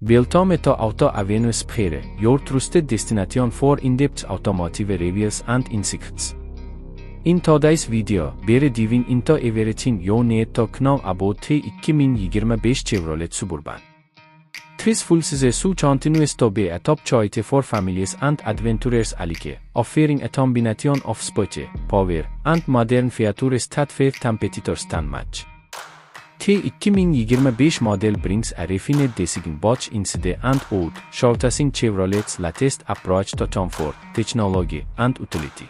Välkommen till Automobil Sphäre, your trusted destination for in-depth automotive reviews and insights. In today's video, we're diving into everything you need to know about the 2025 Chevrolet Suburban. This full season continues to be a top choice for families and adventurers alike, offering a combination of sport, power, and modern features that few competitors can match. The 2025 model brings a refined design both inside and out, showcasing Chevrolet's latest approach to comfort, technology, and utility.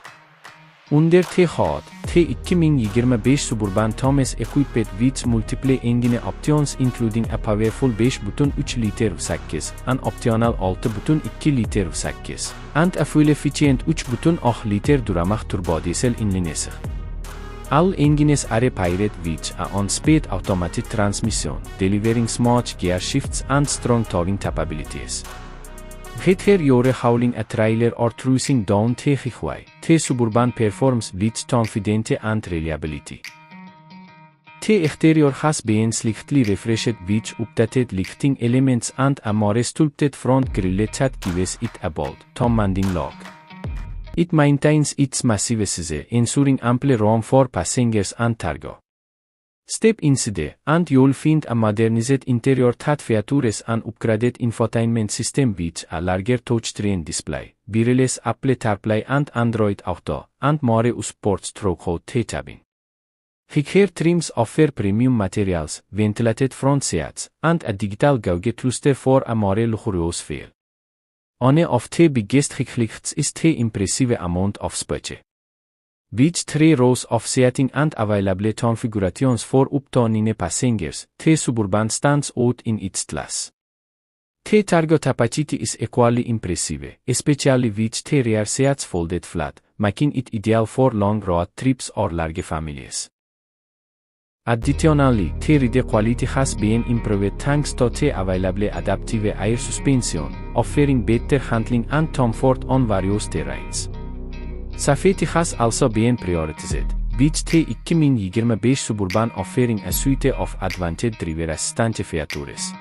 Under the hood, the 2025 Suburban comes equipped with multiple engine options including a powerful 5.3 liter V8, an optional 6.2 liter V8, and a fuel-efficient 3.8 liter Duramax turbodiesel inline. All engines are paired with a on-speed automatic transmission, delivering smooth gear shifts and strong towing capabilities. Whether you're hauling a trailer or cruising down the highway, the Suburban performs with confidence and reliability. The exterior has been slightly refreshed with updated lighting elements and a more sculpted front grille that gives it a bold, commanding look. It maintains its massive size, ensuring ample room for passengers and cargo. Step inside, and you'll find a modernized interior that features an upgraded infotainment system with a larger touchscreen display, wireless Apple CarPlay and Android Auto, and more sports throughout the cabin. Higher trims offer premium materials, ventilated front seats, and a digital gauge cluster for a more luxurious feel. One of the biggest highlights is the impressive amount of space. With 3 rows of seating and available configurations for up to 9 passengers, the Suburban stands out in its class. The cargo capacity is equally impressive, especially with the rear seats folded flat, making it ideal for long road trips or large families. Additionally, the ride quality has been improved thanks to the available adaptive air suspension, offering better handling and comfort on various terrains. Safety has also been prioritized, with the 2025 Suburban offering a suite of advanced driver assistance features.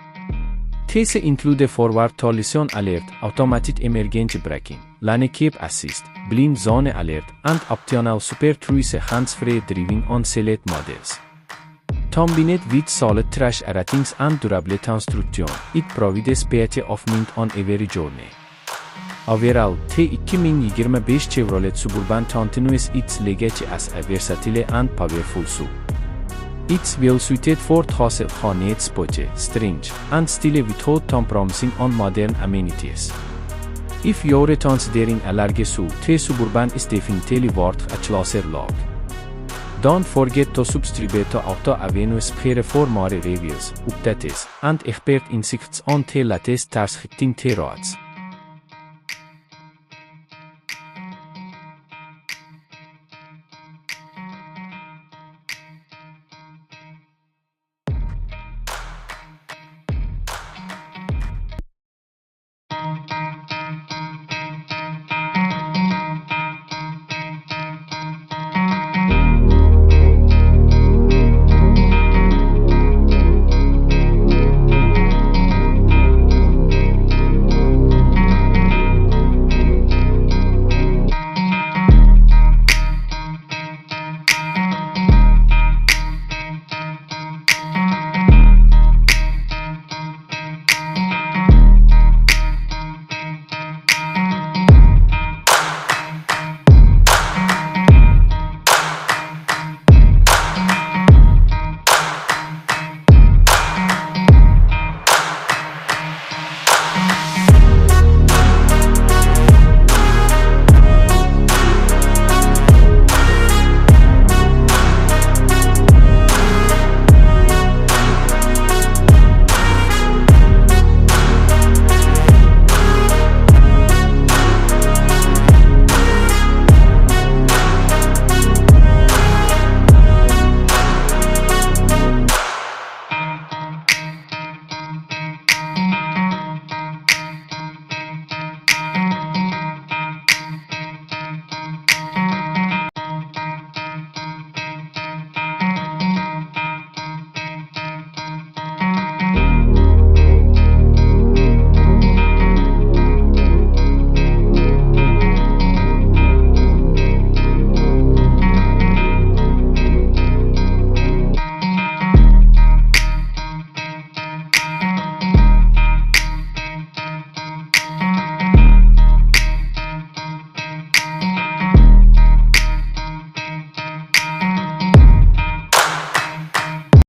These include forward collision alert, automatic emergency braking, lane keep assist, blind zone alert, and optional super cruise hands-free driving on select models. Combined with solid trash ratings and durable construction, it provides peace of mind on every journey. Overall, the 2025 Chevrolet Suburban continues its legacy as a versatile and powerful SUV. It's well suited for those who need sport, strength, and style without compromising on modern amenities. If you're considering a large SUV, the Suburban is definitely worth a closer look. Don't forget to subscribe to Automobil Sphäre for more reviews, updates, and expert insights on the latest cars hitting the roads.